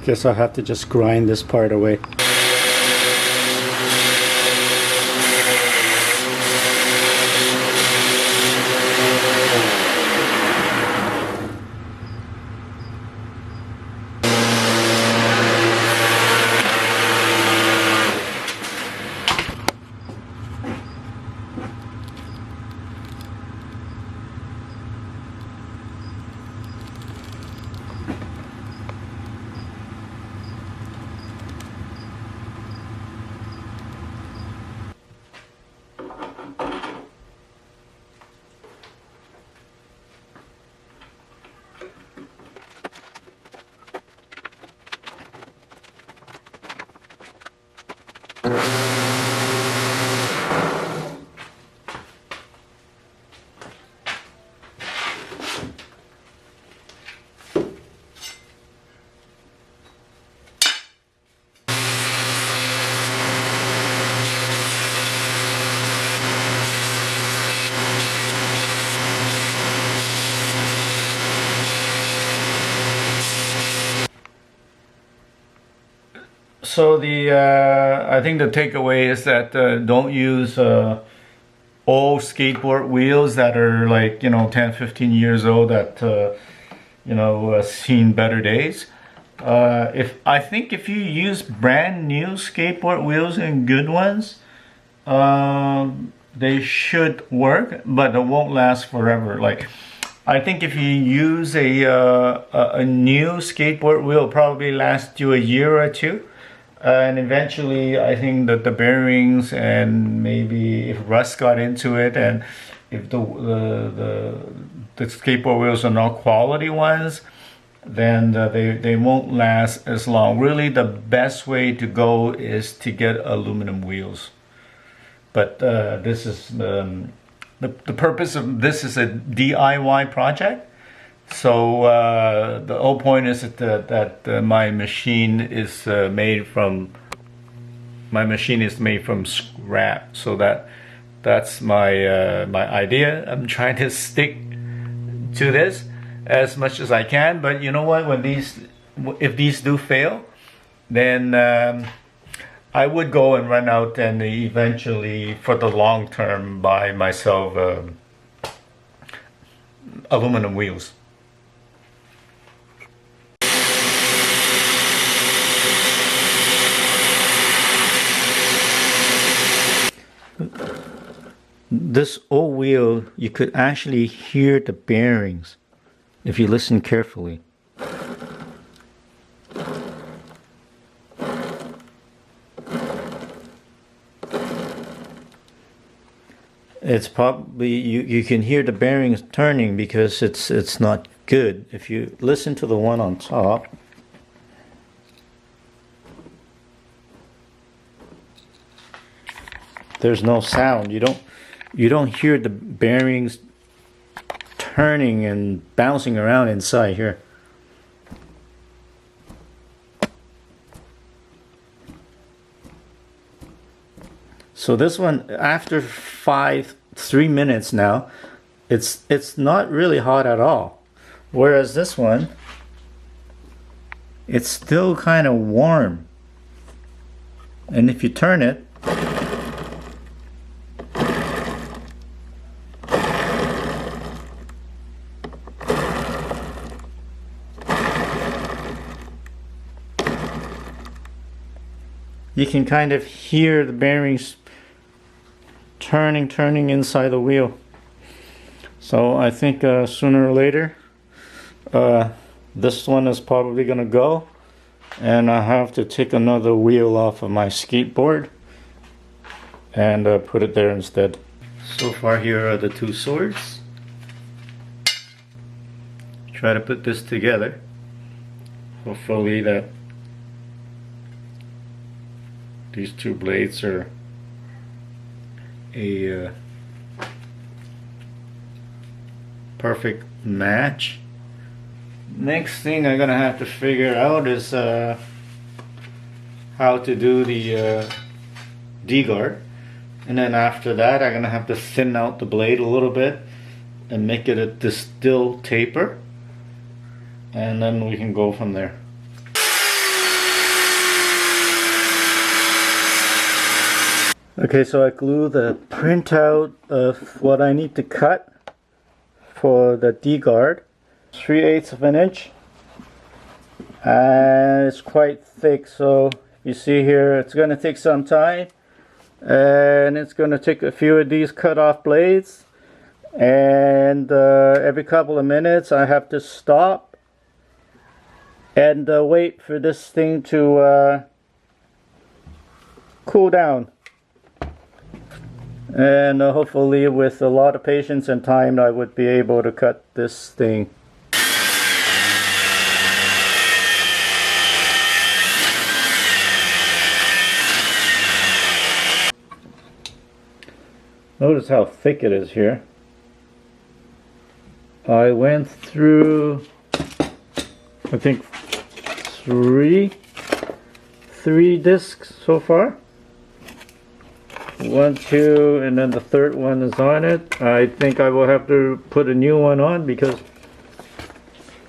Guess I'll have to just grind this part away. So I think the takeaway is that don't use old skateboard wheels that are like 10-15 years old that seen better days. I think if you use brand new skateboard wheels and good ones, they should work, but it won't last forever. Like, I think if you use a new skateboard wheel, it'll probably last you a year or two. And eventually, I think that the bearings and maybe if rust got into it, and if the skateboard wheels are not quality ones, then they won't last as long. Really, the best way to go is to get aluminum wheels. But this is the purpose of this is a DIY project. So the whole point is that my machine is made from scrap. So that's my idea. I'm trying to stick to this as much as I can. But you know what? If these do fail, then I would go and run out and eventually, for the long term, buy myself aluminum wheels. This old wheel, you could actually hear the bearings if you listen carefully. It's probably you can hear the bearings turning because it's not good. If you listen to the one on top, there's no sound. You don't hear the bearings turning and bouncing around inside here. So this one, after 3 minutes now, it's not really hot at all. Whereas this one, it's still kind of warm. And if you turn it, you can kind of hear the bearings turning inside the wheel. So I think sooner or later this one is probably gonna go, and I have to take another wheel off of my skateboard and put it there instead. So far, here are the two swords. Try to put this together. Hopefully that these two blades are a perfect match. Next thing I'm gonna have to figure out is how to do the D-guard, and then after that I'm gonna have to thin out the blade a little bit and make it a distill taper, and then we can go from there. Okay, so I glue the printout of what I need to cut for the D-guard. 3/8 of an inch. And it's quite thick, so you see here it's going to take some time. And it's going to take a few of these cut off blades. And every couple of minutes I have to stop and wait for this thing to cool down. And hopefully with a lot of patience and time I would be able to cut this thing. Notice how thick it is here. I went through, I think, three discs so far. 1, 2, and then the third one is on it. I think I will have to put a new one on because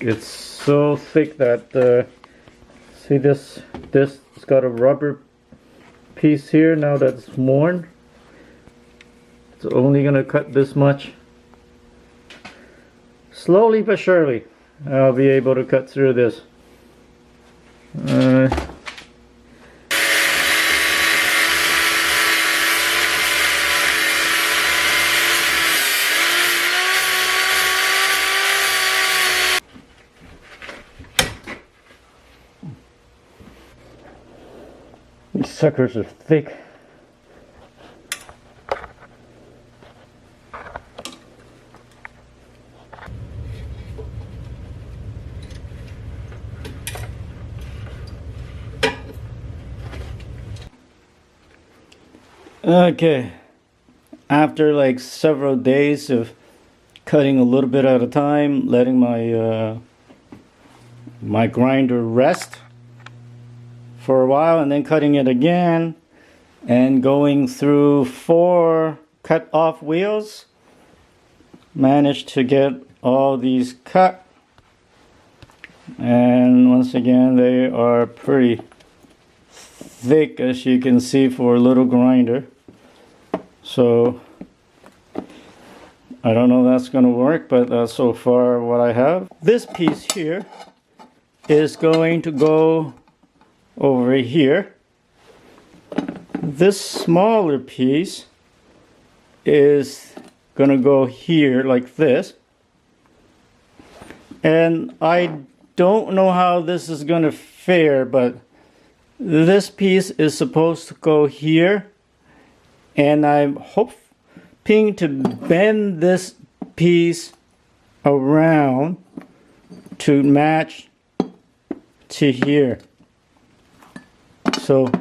it's so thick that see this it's got a rubber piece here now that's worn. It's only gonna cut this much. Slowly but surely I'll be able to cut through this. These suckers are thick. Okay, after like several days of cutting a little bit at a time, letting my my grinder rest for a while and then cutting it again and going through 4 cut off wheels, managed to get all these cut, and once again they are pretty thick as you can see for a little grinder. So I don't know if that's going to work, but that's so far what I have. This piece here is going to go over here. This smaller piece is going to go here like this. And I don't know how this is going to fare, but this piece is supposed to go here. And I'm hoping to bend this piece around to match to here. So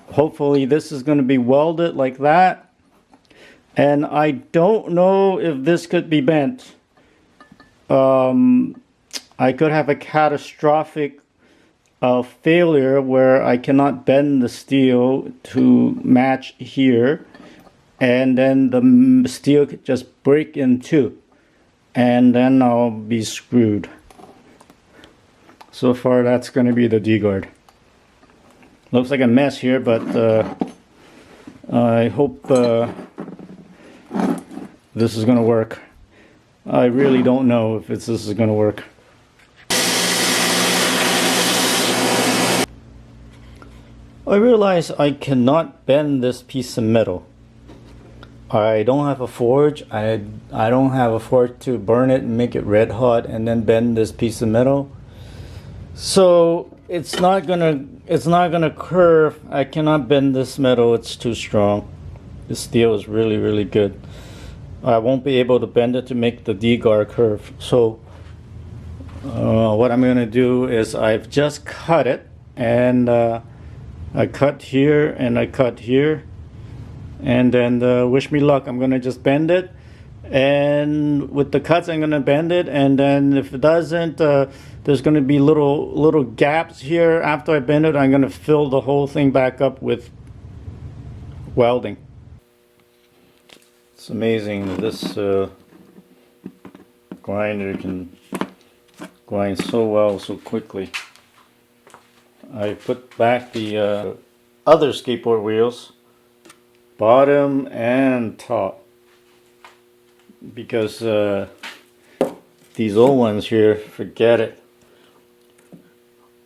hopefully this is going to be welded like that. And I don't know if this could be bent. I could have a catastrophic failure where I cannot bend the steel to match here, and then the steel could just break in two, and then I'll be screwed. So far that's going to be the D-guard. Looks like a mess here, but I hope this is going to work. I really don't know if this is going to work. I realize I cannot bend this piece of metal. I don't have a forge. I don't have a forge to burn it and make it red hot and then bend this piece of metal. So it's not gonna curve. I cannot bend this metal. It's too strong. This steel is really, really good. I won't be able to bend it to make the D-guard curve. So what I'm gonna do is I've just cut it, and I cut here and I cut here, and then wish me luck. I'm gonna just bend it, and with the cuts I'm gonna bend it, and then if it doesn't, there's gonna be little gaps here. After I bend it, I'm gonna fill the whole thing back up with welding. It's amazing that this grinder can grind so well so quickly. I put back the other skateboard wheels bottom and top, because these old ones here, forget it.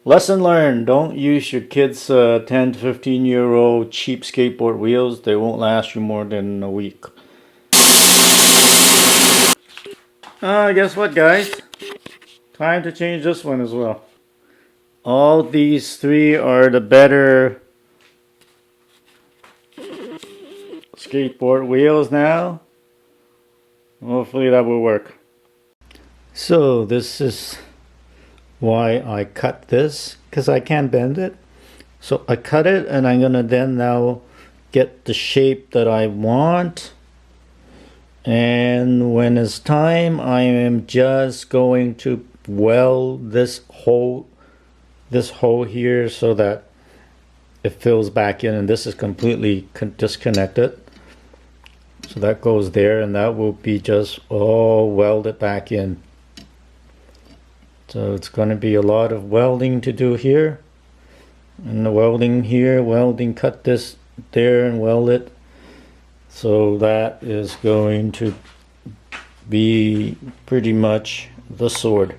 Lesson learned, don't use your kids 10 to 15-year-old cheap skateboard wheels. They won't last you more than a week. Guess what, guys? Time to change this one as well. All these three are the better skateboard wheels now. Hopefully that will work. So this is why I cut this, because I can't bend it. So I cut it, and I'm gonna then now get the shape that I want. And when it's time, I am just going to weld this hole here so that it fills back in, and this is completely disconnected. So that goes there, and that will be just all welded back in. So it's going to be a lot of welding to do here, and the welding here, welding, cut this there and weld it. So that is going to be pretty much the sword.